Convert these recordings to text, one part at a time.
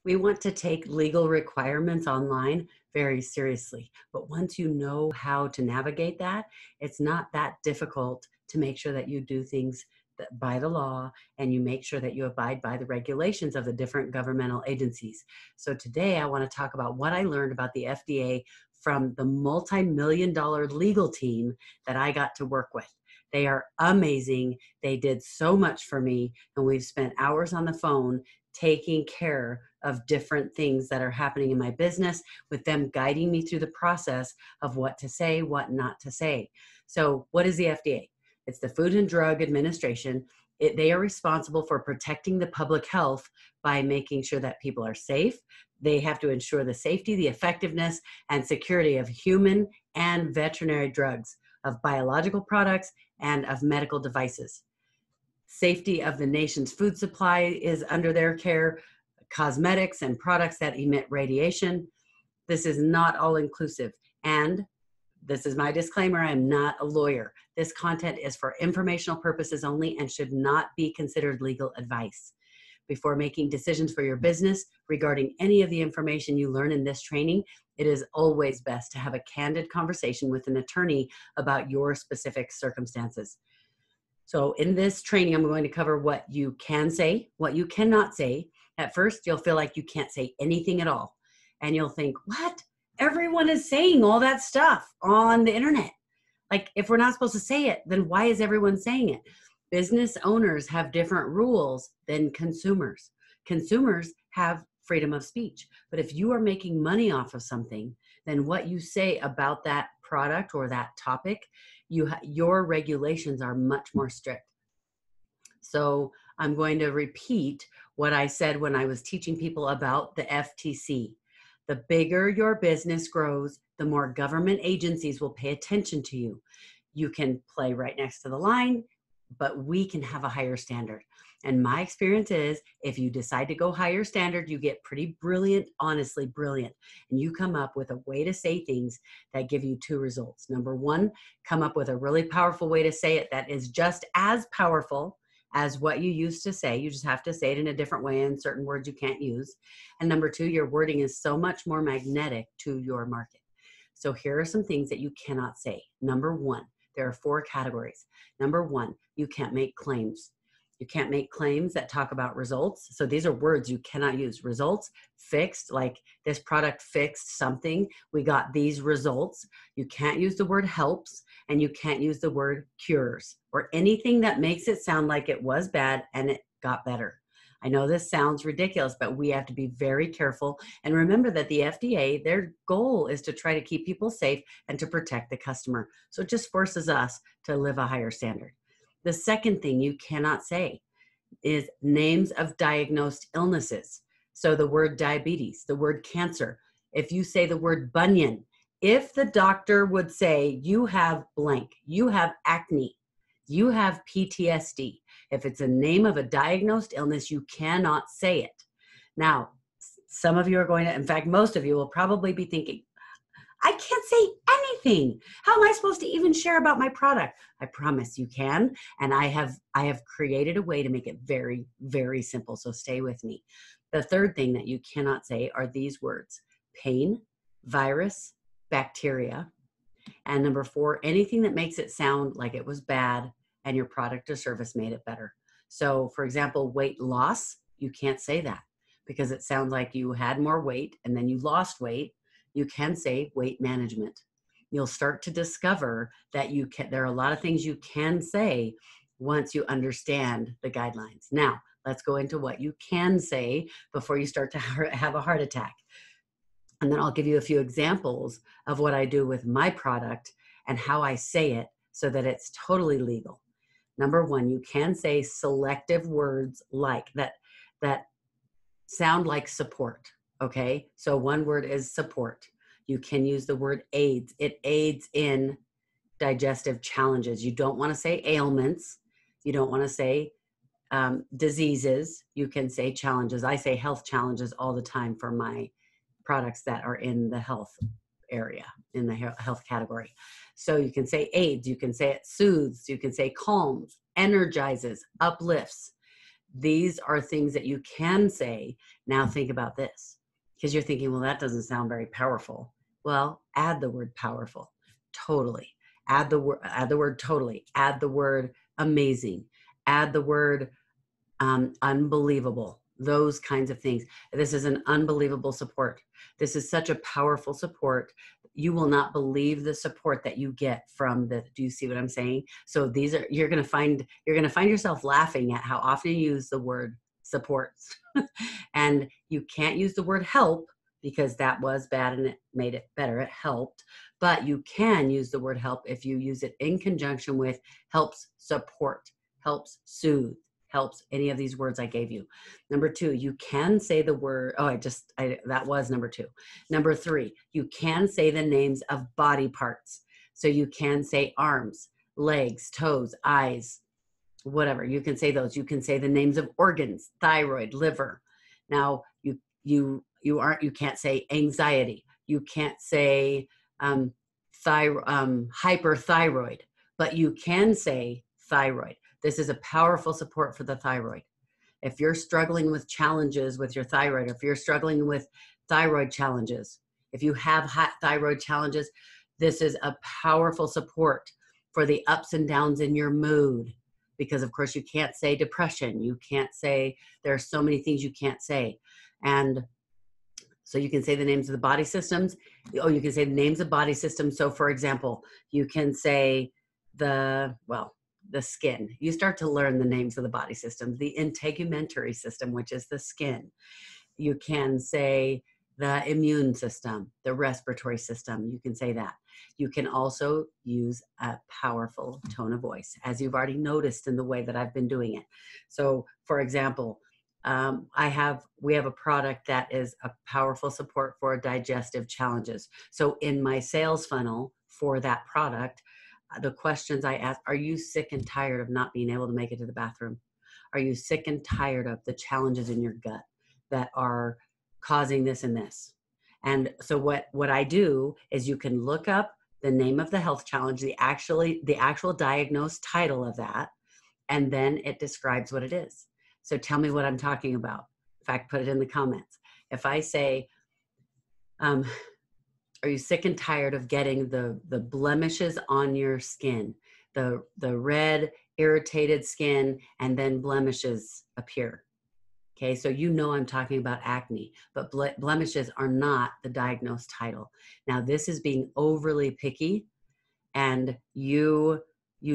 We want to take legal requirements online very seriously. But once you know how to navigate that, it's not that difficult to make sure that you do things by the law, and you make sure that you abide by the regulations of the different governmental agencies. So today I want to talk about what I learned about the FDA from the multi-million-dollar legal team that I got to work with. They are amazing. They did so much for me, and we've spent hours on the phone taking care of different things that are happening in my business, with them guiding me through the process of what to say, what not to say. So what is the FDA? It's the Food and Drug Administration. They are responsible for protecting the public health by making sure that people are safe. They have to ensure the safety, the effectiveness, and security of human and veterinary drugs, of biological products, and of medical devices. Safety of the nation's food supply is under their care, cosmetics and products that emit radiation. This is not all inclusive. And this is my disclaimer, I am not a lawyer. This content is for informational purposes only and should not be considered legal advice. Before making decisions for your business regarding any of the information you learn in this training, it is always best to have a candid conversation with an attorney about your specific circumstances. So in this training, I'm going to cover what you can say, what you cannot say. At first, you'll feel like you can't say anything at all. And you'll think, what? Everyone is saying all that stuff on the internet. Like, if we're not supposed to say it, then why is everyone saying it? Business owners have different rules than consumers. Consumers have freedom of speech. But if you are making money off of something, then what you say about that product or that topic, your regulations are much more strict. So I'm going to repeat what I said when I was teaching people about the FTC. The bigger your business grows, the more government agencies will pay attention to you. You can play right next to the line, but we can have a higher standard. And my experience is, if you decide to go higher standard, you get pretty brilliant, honestly brilliant. And you come up with a way to say things that give you two results. Number one, come up with a really powerful way to say it that is just as powerful as what you used to say. You just have to say it in a different way, and certain words you can't use. And number two, your wording is so much more magnetic to your market. So here are some things that you cannot say. Number one, there are 4 categories. Number one, you can't make claims. You can't make claims that talk about results. So these are words you cannot use. Results, fixed, like this product fixed something. We got these results. You can't use the word helps, and you can't use the word cures, or anything that makes it sound like it was bad and it got better. I know this sounds ridiculous, but we have to be very careful. And remember that the FDA, their goal is to try to keep people safe and to protect the customer. So it just forces us to live a higher standard. The second thing you cannot say is names of diagnosed illnesses. So the word diabetes, the word cancer. If you say the word bunion, if the doctor would say you have blank, you have acne, you have PTSD, if it's a name of a diagnosed illness, you cannot say it. Now, some of you are going to, in fact, most of you will probably be thinking, I can't say anything. How am I supposed to even share about my product? I promise you can. And I have created a way to make it very, very simple. So stay with me. The third thing that you cannot say are these words: pain, virus, bacteria. And number 4, anything that makes it sound like it was bad and your product or service made it better. So for example, weight loss, you can't say that because it sounds like you had more weight and then you lost weight. You can say weight management. You'll start to discover that there are a lot of things you can say once you understand the guidelines. Now, let's go into what you can say before you start to have a heart attack. And then I'll give you a few examples of what I do with my product and how I say it so that it's totally legal. Number 1, you can say selective words like that sound like support. Okay, so one word is support. You can use the word aids. It aids in digestive challenges. You don't want to say ailments. You don't want to say diseases. You can say challenges. I say health challenges all the time for my products that are in the health area, in the health category. So you can say aids. You can say it soothes. You can say calms, energizes, uplifts. these are things that you can say. Now think about this, because you're thinking, well, that doesn't sound very powerful. Well, add the word powerful. Totally. Add the word totally. Add the word amazing. Add the word unbelievable. Those kinds of things. This is an unbelievable support. This is such a powerful support. You will not believe the support that you get from the, do you see what I'm saying? So these are, you're going to find yourself laughing at how often you use the word supports. And you can't use the word help, because that was bad and it made it better. It helped. But you can use the word help if you use it in conjunction with helps support, helps soothe, helps, any of these words I gave you. Number 2, you can say the word, that was number 2. Number 3, you can say the names of body parts. So you can say arms, legs, toes, eyes, whatever. You can say those. You can say the names of organs, thyroid, liver. Now you can't say anxiety. You can't say hyperthyroid, but you can say thyroid. This is a powerful support for the thyroid. If you're struggling with challenges with your thyroid, if you're struggling with thyroid challenges, if you have thyroid challenges, this is a powerful support for the ups and downs in your mood. Because of course you can't say depression. You can't say, there are so many things you can't say. And so you can say the names of the body systems. Oh, you can say the names of body systems. So for example, you can say the skin. You start to learn the names of the body systems, the integumentary system, which is the skin. You can say the immune system, the respiratory system. You can say that. You can also use a powerful tone of voice, as you've already noticed in the way that I've been doing it. So for example, we have a product that is a powerful support for digestive challenges. So in my sales funnel for that product, the questions I ask, are you sick and tired of not being able to make it to the bathroom? Are you sick and tired of the challenges in your gut that are causing this and this? And so what I do is, you can look up the name of the health challenge, the actual diagnosed title of that, and then it describes what it is. So tell me what I'm talking about. In fact, put it in the comments. If I say, are you sick and tired of getting the blemishes on your skin, the red, irritated skin, and then blemishes appear? Okay, so you know I'm talking about acne, but blemishes are not the diagnosed title. Now, this is being overly picky, and you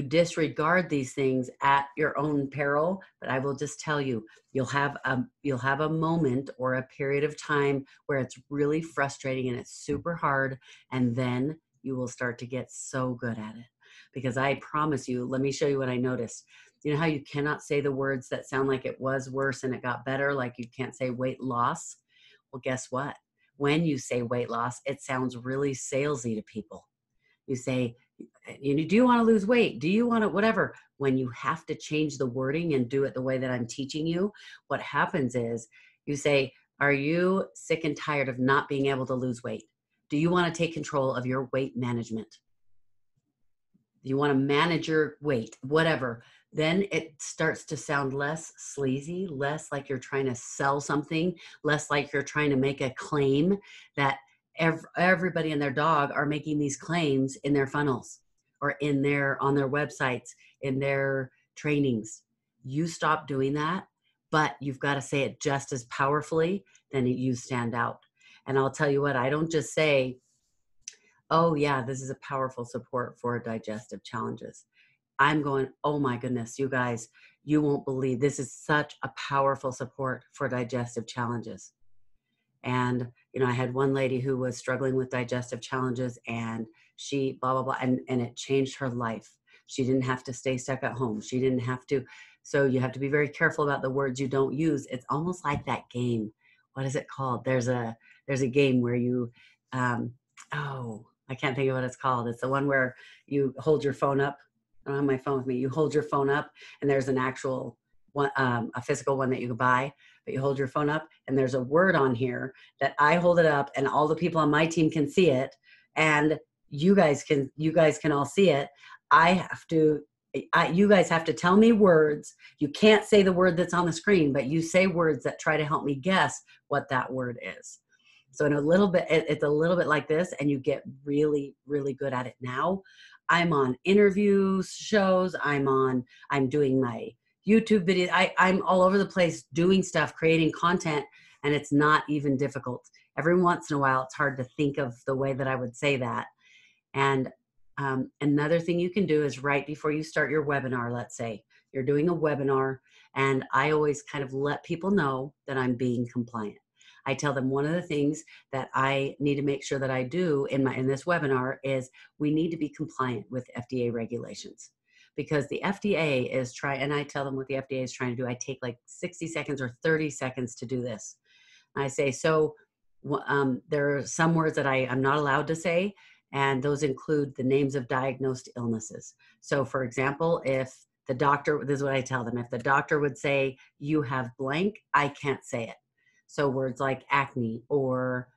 disregard these things at your own peril. But I will just tell you, you'll have a moment or a period of time where it's really frustrating and it's super hard, and then you will start to get so good at it. Because I promise you, let me show you what I noticed. You know how you cannot say the words that sound like it was worse and it got better? Like you can't say weight loss. Well, guess what? When you say weight loss, it sounds really salesy to people. You say, do you want to lose weight? Do you want to whatever? When you have to change the wording and do it the way that I'm teaching you, what happens is you say, are you sick and tired of not being able to lose weight? Do you want to take control of your weight management? You want to manage your weight, whatever. Then it starts to sound less sleazy, less like you're trying to sell something, less like you're trying to make a claim that everybody and their dog are making these claims in their funnels or on their websites, in their trainings. You stop doing that, but you've got to say it just as powerfully, then you stand out. And I'll tell you what, I don't just say, oh yeah, this is a powerful support for digestive challenges. I'm going, oh my goodness, you guys, you won't believe this is such a powerful support for digestive challenges. And, I had one lady who was struggling with digestive challenges, and she blah, blah, blah, and it changed her life. She didn't have to stay stuck at home. She didn't have to. So you have to be very careful about the words you don't use. It's almost like that game. What is it called? There's a game where you, I can't think of what it's called. It's the one where you hold your phone up. I don't have my phone with me. You hold your phone up, and there's an actual one, a physical one that you can buy, but you hold your phone up, and there's a word on here that I hold it up, and all the people on my team can see it, and you guys can all see it. I have to You guys have to tell me words. You can't say the word that's on the screen, but you say words that try to help me guess what that word is. So in a little bit, it's a little bit like this, and you get really, really good at it. Now I'm on interview shows. I'm doing my YouTube video. I'm all over the place doing stuff, creating content, and it's not even difficult. Every once in a while, it's hard to think of the way that I would say that. And another thing you can do is right before you start your webinar, let's say you're doing a webinar, and I always kind of let people know that I'm being compliant. I tell them one of the things that I need to make sure that I do in this webinar is we need to be compliant with FDA regulations, because the FDA is trying, and I tell them what the FDA is trying to do. I take like 60 seconds or 30 seconds to do this. And I say, so there are some words that I'm not allowed to say, and those include the names of diagnosed illnesses. So for example, if the doctor, this is what I tell them, if the doctor would say, you have blank, I can't say it. So words like acne or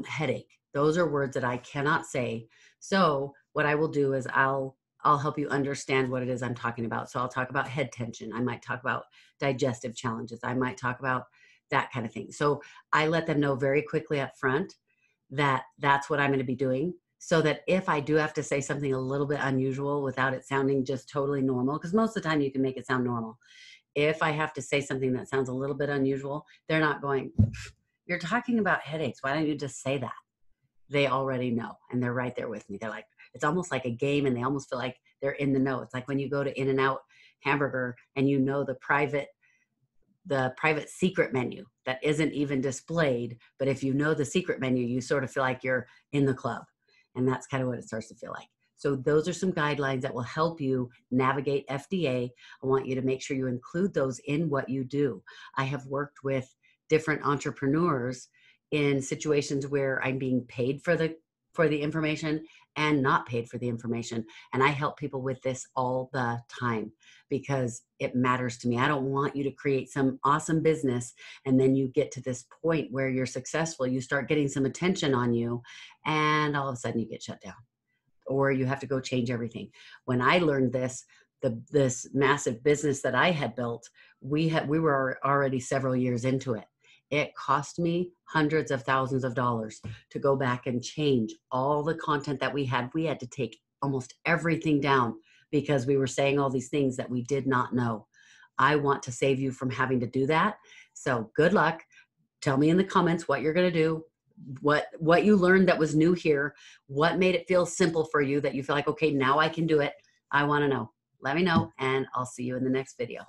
headache, those are words that I cannot say. So what I will do is I'll help you understand what it is I'm talking about. So I'll talk about head tension. I might talk about digestive challenges. I might talk about that kind of thing. So I let them know very quickly up front that that's what I'm going to be doing, so that if I do have to say something a little bit unusual without it sounding just totally normal, because most of the time you can make it sound normal. If I have to say something that sounds a little bit unusual, they're not going, you're talking about headaches, why don't you just say that? They already know, and they're right there with me. They're like, it's almost like a game, and they almost feel like they're in the know. It's like when you go to In-N-Out Hamburger and you know the private secret menu that isn't even displayed, but if you know the secret menu, you sort of feel like you're in the club. And that's kind of what it starts to feel like. So those are some guidelines that will help you navigate FDA. I want you to make sure you include those in what you do. I have worked with different entrepreneurs in situations where I'm being paid for the information and not paid for the information. And I help people with this all the time because it matters to me. I don't want you to create some awesome business and then you get to this point where you're successful, you start getting some attention on you, and all of a sudden you get shut down, or you have to go change everything. When I learned this, this massive business that I had built, we were already several years into it. It cost me hundreds of thousands of dollars to go back and change all the content that we had. We had to take almost everything down because we were saying all these things that we did not know. I want to save you from having to do that. So good luck. Tell me in the comments what you're going to do, what you learned that was new here, what made it feel simple for you that you feel like, okay, now I can do it. I want to know. Let me know, and I'll see you in the next video.